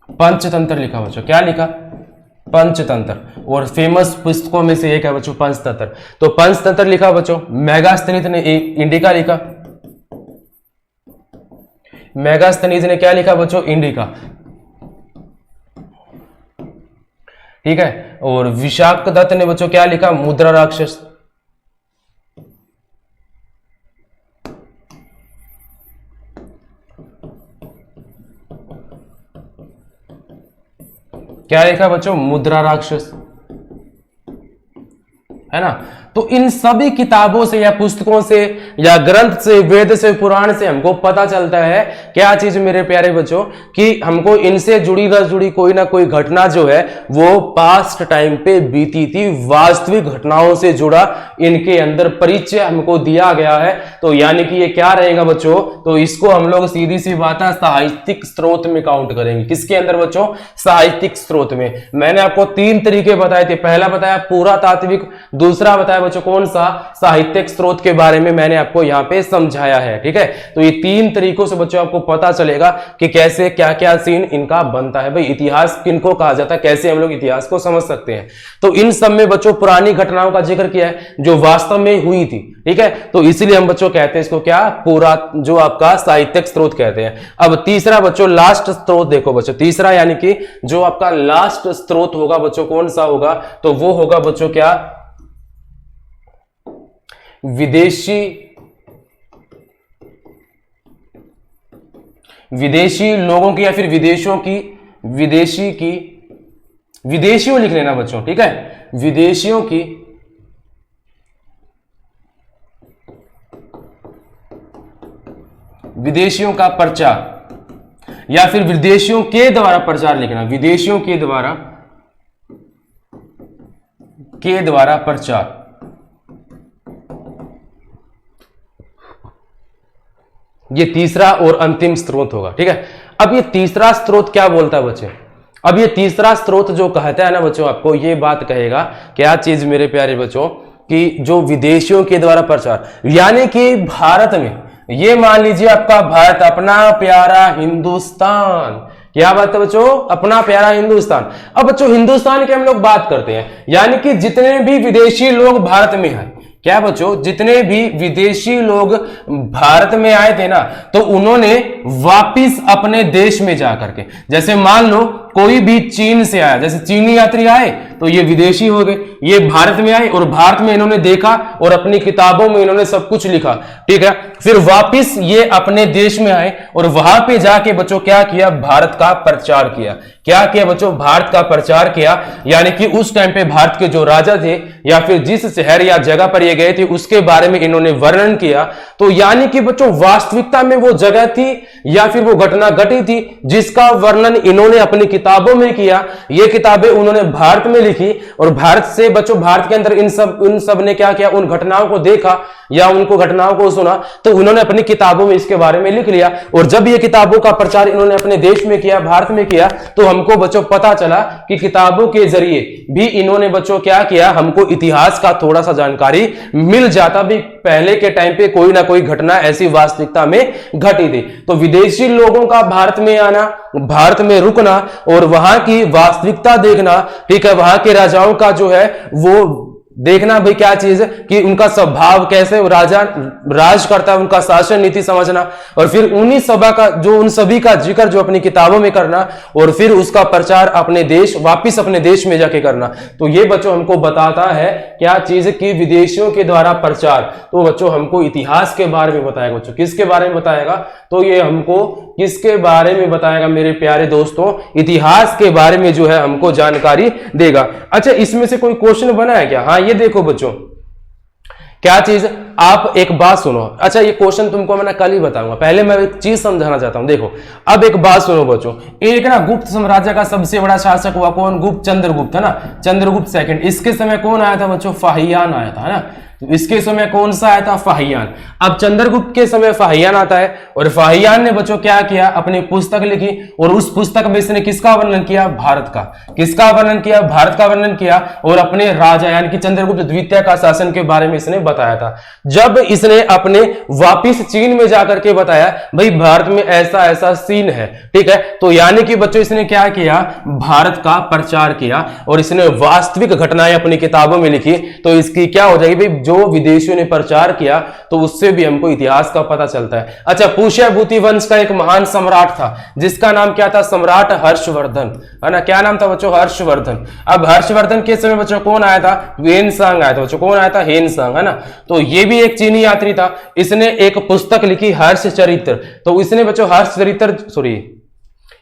पंचतंत्र लिखा बच्चों, क्या लिखा, पंचतंत्र। और फेमस पुस्तकों में से एक है बच्चों पंचतंत्र। तो पंचतंत्र लिखा बच्चों। मेगास्थनीज ने इंडिका लिखा, मेगास्थनीज ने क्या लिखा बच्चों, इंडिका, ठीक है। और विशाख दत्त ने बच्चों क्या लिखा, मुद्रा राक्षस। क्या लिखा बच्चों, मुद्रा राक्षस, है ना। तो इन सभी किताबों से या पुस्तकों से या ग्रंथ से, वेद से, पुराण से हमको पता चलता है क्या चीज मेरे प्यारे बच्चों, कि हमको इनसे जुड़ी न जुड़ी कोई ना कोई घटना जो है वो पास्ट टाइम पे बीती थी, वास्तविक घटनाओं से जुड़ा इनके अंदर परिचय हमको दिया गया है। तो यानी कि ये क्या रहेगा बच्चों, तो इसको हम लोग सीधी सी बात है साहित्यिक स्रोत में काउंट करेंगे। किसके अंदर बच्चों, साहित्यिक स्रोत में। मैंने आपको तीन तरीके बताए थे, पहला बताया पुरातात्विक, दूसरा बताया बच्चों कौन सा, साहित्यिक स्रोत के बारे में मैंने आपको यहां पे समझाया है, ठीक है। तो ये तीन तरीकों से बच्चों आपको पता चलेगा कि कैसे क्या क्या सीन इनका बनता है। भाई इतिहास किनको कहा जाता है, कैसे हम लोग इतिहास को समझ सकते हैं। तो इन सब में बच्चों पुरानी घटनाओं का जिक्र किया है जो वास्तव में हुई थी, ठीक है। तो इसीलिए हम बच्चों कहते हैं इसको क्या, पूरा जो आपका साहित्यिक स्रोत कहते हैं। अब तीसरा बच्चों लास्ट स्रोत देखो बच्चों, तीसरा यानी कि जो आपका लास्ट स्रोत होगा बच्चों कौन सा होगा, तो वो होगा बच्चों क्या, विदेशी लोगों की या फिर विदेशियों लिख लेना बच्चों, ठीक है, विदेशियों का प्रचार या फिर विदेशियों के द्वारा प्रचार लिखना, विदेशियों के द्वारा प्रचार। ये तीसरा और अंतिम स्रोत होगा, ठीक है। अब ये तीसरा स्रोत क्या बोलता है बच्चे, अब ये तीसरा स्रोत जो कहता है ना बच्चों, आपको ये बात कहेगा क्या चीज मेरे प्यारे बच्चों, कि जो विदेशियों के द्वारा प्रचार, यानी कि भारत में, ये मान लीजिए आपका भारत, अपना प्यारा हिंदुस्तान, क्या बात है बच्चों, अपना प्यारा हिंदुस्तान। अब बच्चों हिंदुस्तान की हम लोग बात करते हैं, यानी कि जितने भी विदेशी लोग भारत में हैं, क्या बच्चों, जितने भी विदेशी लोग भारत में आए थे ना, तो उन्होंने वापिस अपने देश में जाकर के, जैसे मान लो कोई भी चीन से आया, जैसे चीनी यात्री आए तो ये विदेशी हो गए, ये भारत में आए और भारत में इन्होंने देखा और अपनी किताबों में इन्होंने सब कुछ लिखा, ठीक है। फिर वापिस ये अपने देश में आए और वहां पे जाके बच्चों क्या किया, भारत का प्रचार किया। क्या किया बच्चों, भारत का प्रचार किया। यानी कि उस टाइम पे भारत के जो राजा थे या फिर जिस शहर या जगह पर ये गए थे उसके बारे में इन्होंने वर्णन किया। तो यानी कि बच्चों वास्तविकता में वो जगह थी या फिर वो घटना घटी थी जिसका वर्णन इन्होंने अपनी किताबों में किया, ये किताबें उन्होंने भारत में लिखी, और भारत से बच्चों भारत के अंदर इन सब ने क्या किया, उन घटनाओं को देखा या उनको घटनाओं को सुना, तो उन्होंने अपनी किताबों में इसके बारे में लिख लिया। और जब ये किताबों का प्रचार इन्होंने अपने देश में किया, भारत में किया, तो हमको बच्चों पता चला कि किताबों के जरिए भी इन्होंने बच्चों क्या किया, हमको इतिहास का थोड़ा सा जानकारी मिल जाता भी पहले के टाइम पे कोई ना कोई घटना ऐसी वास्तविकता में घटी थी। तो विदेशी लोगों का भारत में आना, भारत में रुकना और वहां की वास्तविकता देखना, ठीक है, वहां के राजाओं का जो है वो देखना भाई क्या चीज है कि उनका स्वभाव कैसे राजा राज करता है, उनका शासन नीति समझना, और फिर उन्हीं सभा का जो उन सभी का जिक्र जो अपनी किताबों में करना, और फिर उसका प्रचार अपने देश वापिस अपने देश में जाके करना। तो ये बच्चों हमको बताता है क्या चीज कि विदेशियों के द्वारा प्रचार। तो बच्चों हमको इतिहास के बारे में बताएगा। बच्चों किसके बारे में बताएगा, तो ये हमको किसके बारे में बताएगा मेरे प्यारे दोस्तों, इतिहास के बारे में जो है हमको जानकारी देगा। अच्छा, इसमें से कोई क्वेश्चन बना है क्या? हाँ, ये देखो बच्चों क्या चीज, आप एक बात सुनो। अच्छा, ये क्वेश्चन तुमको मैं कल ही बताऊंगा, पहले मैं एक चीज समझाना चाहता हूं। देखो अब एक बात सुनो बच्चों, एक ना गुप्त साम्राज्य का सबसे बड़ा शासक हुआ कौन? गुप्त चंद्रगुप्त, है ना, चंद्रगुप्त सेकंड। इसके समय कौन आया था बच्चों? फाहियान आया था, है ना। तो इसके समय कौन सा आया था? फाहियान। अब चंद्रगुप्त के समय फाहियान आता है, और फाहियान ने बच्चों क्या किया, अपनी पुस्तक लिखी, और उस पुस्तक में इसने किसका वर्णन किया? भारत का। किसका वर्णन किया? भारत का वर्णन किया, और अपने राजा यानी कि चंद्रगुप्त द्वितीय का शासन के बारे में इसने बताया था। जब इसने अपने वापिस चीन में जाकर के बताया भाई भारत में ऐसा ऐसा सीन है, ठीक है, तो यानी कि बच्चों इसने क्या किया? भारत का प्रचार किया, और इसने वास्तविक घटनाएं अपनी किताबों में लिखी। तो इसकी क्या हो जाएगी भाई, जो विदेशियों ने प्रचार किया तो उससे भी हमको इतिहास का पता चलता है। अच्छा, पुष्य भूति वंश का एक महान सम्राट था जिसका नाम क्या था? सम्राट हर्षवर्धन, है ना। क्या नाम था बच्चों? हर्षवर्धन। अब हर्षवर्धन के समय बच्चों कौन आया था? हेनसांग आया था बच्चों। कौन आया था? हेनसांग, है ना। तो ये भी एक चीनी यात्री था, इसने एक पुस्तक लिखी हर्ष चरित्र। तो इसने बच्चों हर्ष चरित्र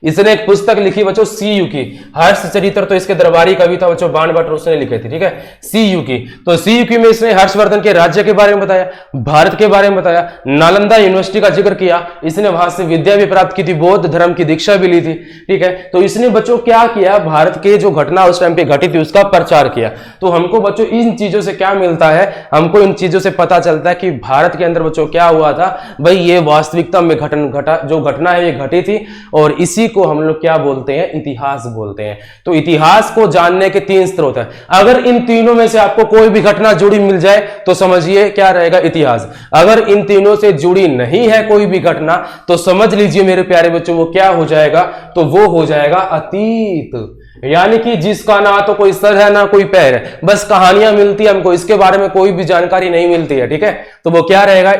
इसने एक पुस्तक लिखी बच्चों सीयू की, हर्ष चरित्र। तो इसके दरबारी कवि था बच्चों बाणभट्ट, उसने लिखे थे, ठीक है, सीयू की। तो सीयू की में इसने हर्षवर्धन के राज्य के बारे में बताया, भारत के बारे में बताया, नालंदा यूनिवर्सिटी का जिक्र किया, इसने वहां से विद्या भी प्राप्त की थी, बौद्ध धर्म की दीक्षा भी ली थी, ठीक है। तो इसने बच्चों क्या किया? भारत के जो घटना उस टाइम पे घटी थी उसका प्रचार किया। तो हमको बच्चों इन चीजों से क्या मिलता है? हमको इन चीजों से पता चलता है कि भारत के अंदर बच्चों क्या हुआ था भाई, ये वास्तविकता में जो घटना है ये घटी थी, और इसी को हम लोग क्या बोलते हैं? इतिहास बोलते हैं। तो इतिहास को जानने के 3 स्रोत हैं। अगर इन तीनों में से आपको कोई भी घटना जुड़ी मिल जाए तो समझिए क्या रहेगा? इतिहास। अगर इन तीनों से जुड़ी नहीं है कोई भी घटना तो समझ लीजिए मेरे प्यारे बच्चों वो क्या हो जाएगा? तो वो हो जाएगा अतीत। यानी कि जिसका ना तो कोई सर है ना कोई पैर है, बस कहानियां मिलती है हमको, इसके बारे में कोई भी जानकारी नहीं मिलती है, ठीक है। तो वो क्या रहेगा?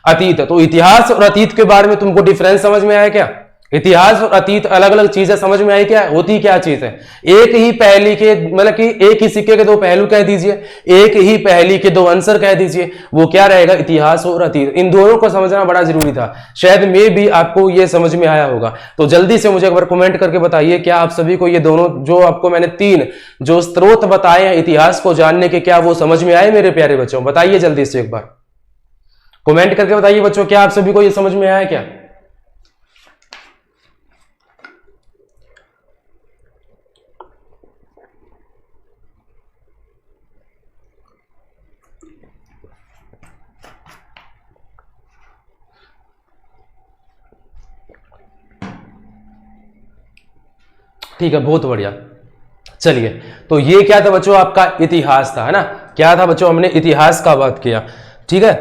अतीत। तो इतिहास और अतीत के बारे में तुमको डिफरेंस समझ में आया क्या? इतिहास और अतीत अलग अलग चीजें समझ में आई क्या? होती क्या चीज है? एक ही पहेली के मतलब कि एक ही सिक्के के 2 पहलू कह दीजिए, एक ही पहेली के 2 आंसर कह दीजिए, वो क्या रहेगा? इतिहास और अतीत। इन दोनों को समझना बड़ा जरूरी था, शायद में भी आपको ये समझ में आया होगा। तो जल्दी से मुझे एक बार कमेंट करके बताइए क्या आप सभी को ये दोनों जो आपको मैंने 3 जो स्रोत बताए हैं इतिहास को जानने के, क्या वो समझ में आए मेरे प्यारे बच्चों? बताइए जल्दी से एक बार कमेंट करके बताइए बच्चों, क्या आप सभी को ये समझ में आया क्या? ठीक है, बहुत बढ़िया। चलिए, तो ये क्या था बच्चों? आपका इतिहास था, है ना। क्या था बच्चों? हमने इतिहास का बात किया, ठीक है।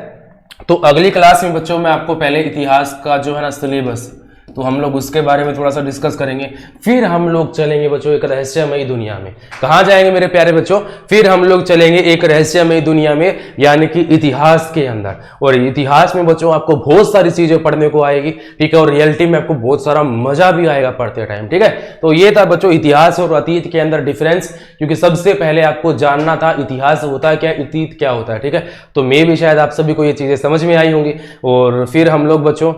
तो अगली क्लास में बच्चों मैं आपको पहले इतिहास का जो है ना सिलेबस, तो हम लोग उसके बारे में थोड़ा सा डिस्कस करेंगे। फिर हम लोग चलेंगे बच्चों एक रहस्यमयी दुनिया में। कहाँ जाएंगे मेरे प्यारे बच्चों? फिर हम लोग चलेंगे एक रहस्यमयी दुनिया में, यानी कि इतिहास के अंदर। और इतिहास में बच्चों आपको बहुत सारी चीजें पढ़ने को आएगी, ठीक है, और रियलिटी में आपको बहुत सारा मजा भी आएगा पढ़ते टाइम, ठीक है। तो ये था बच्चों इतिहास और अतीत के अंदर डिफरेंस, क्योंकि सबसे पहले आपको जानना था इतिहास होता है क्या, अतीत क्या होता है, ठीक है। तो मैं भी शायद आप सभी को ये चीजें समझ में आई होंगी। और फिर हम लोग बच्चों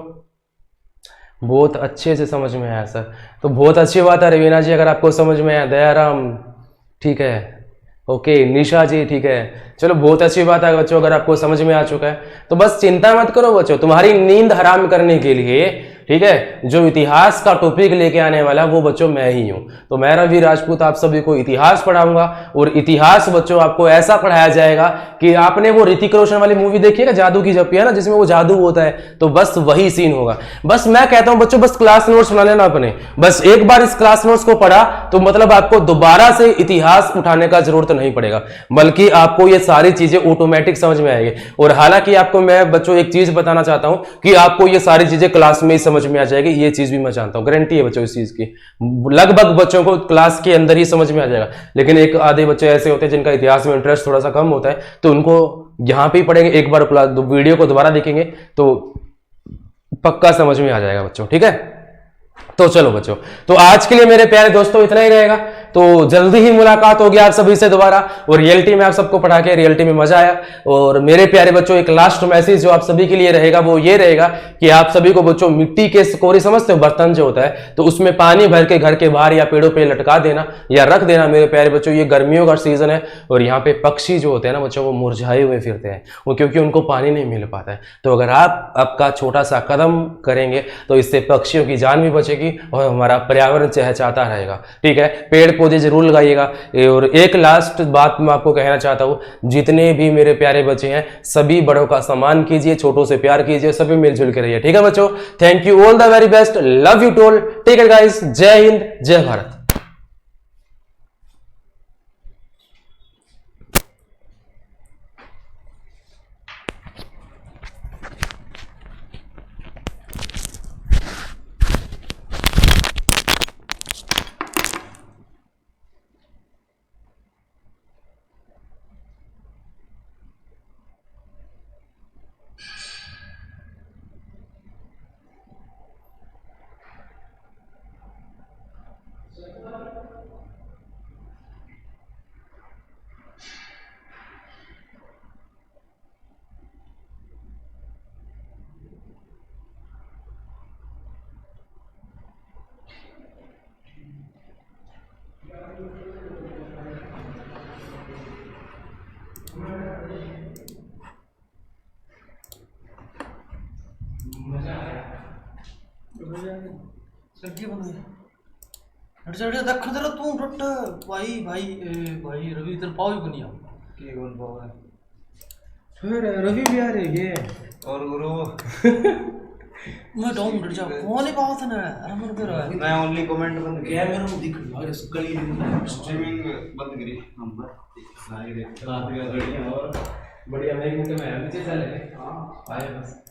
बहुत अच्छे से समझ में आया सर, तो बहुत अच्छी बात है रवीना जी अगर आपको समझ में आया। दयाराम ठीक है, ओके, निशा जी ठीक है, चलो बहुत अच्छी बात है बच्चों अगर आपको समझ में आ चुका है। तो बस चिंता मत करो बच्चों, तुम्हारी नींद हराम करने के लिए ठीक है। जो इतिहास का टॉपिक लेके आने वाला वो बच्चों मैं ही हूं। तो मैं रवि राजपूत आप सभी को इतिहास पढ़ाऊंगा, और इतिहास बच्चों आपको ऐसा पढ़ाया जाएगा कि आपने वो ऋतिक रोशन वाली मूवी देखी है ना, जादू की जप्पी, है ना, जिसमें वो जादू होता है, तो बस वही सीन होगा। बस मैं कहता हूं बच्चों, बस क्लास नोट्स बना लेना अपने, बस एक बार इस क्लास नोट्स को पढ़ा तो मतलब आपको दोबारा से इतिहास उठाने का जरूरत नहीं पड़ेगा, बल्कि आपको ये सारी चीजें ऑटोमेटिक समझ में आएगी। और हालांकि आपको मैं बच्चों एक चीज बताना चाहता हूं कि आपको ये सारी चीजें क्लास में ही समझ में आ जाएगी, ये चीज भी मैं जानता हूं, गारंटी है बच्चों इस चीज की। लगभग बच्चों को क्लास के अंदर ही समझ में आ जाएगा, लेकिन एक आधे बच्चे ऐसे होते हैं जिनका इतिहास में इंटरेस्ट थोड़ा सा कम होता है, तो उनको यहां पे ही पढ़ेंगे, एक बार क्लास वीडियो को दोबारा देखेंगे तो पक्का समझ में आ जाएगा बच्चों, ठीक है। तो चलो बच्चों, तो आज के लिए मेरे प्यारे दोस्तों इतना ही रहेगा। तो जल्दी ही मुलाकात होगी आप सभी से दोबारा, और रियलिटी में आप सबको पढ़ा के रियलिटी में मजा आया। और मेरे प्यारे बच्चों, एक लास्ट मैसेज जो आप सभी के लिए रहेगा वो ये रहेगा कि आप सभी को बच्चों मिट्टी के सिकोरे समझते हो, बर्तन जो होता है, तो उसमें पानी भर के घर के बाहर या पेड़ों पे लटका देना या रख देना मेरे प्यारे बच्चों। ये गर्मियों का सीजन है और यहाँ पे पक्षी जो होते हैं ना बच्चों, वो मुरझाए हुए फिरते हैं, वो क्योंकि उनको पानी नहीं मिल पाता है। तो अगर आप आपका छोटा सा कदम करेंगे तो इससे पक्षियों की जान भी बचेगी और हमारा पर्यावरण चहचहाता रहेगा, ठीक है। पेड़ पौधे जरूर लगाइएगा। और एक लास्ट बात मैं आपको कहना चाहता हूं, जितने भी मेरे प्यारे बच्चे हैं सभी बड़ों का सम्मान कीजिए, छोटों से प्यार कीजिए, सभी मिलजुल के रहिए, ठीक है बच्चों। Thank you, all the very best, love you टोल, टेक केयर गाइस, जय हिंद जय भारत। सब्जी बनाई हट जा देख जरा तू रट भाई भाई भाई रवि तेरे पाव ही बनिया की कौन पाव है फिर रवि भी आ रही है और गुरु मैं डाउन हट जा कौन है पाव था ना अमर पे रहा मैं ओनली कमेंट बंद क्या मेरे को दिख रहा है इस गली में स्ट्रीमिंग बंद करी नंबर लाइव देख रात का गड़ियां और बढ़िया, मैं नीचे चले, हाँ आए बस।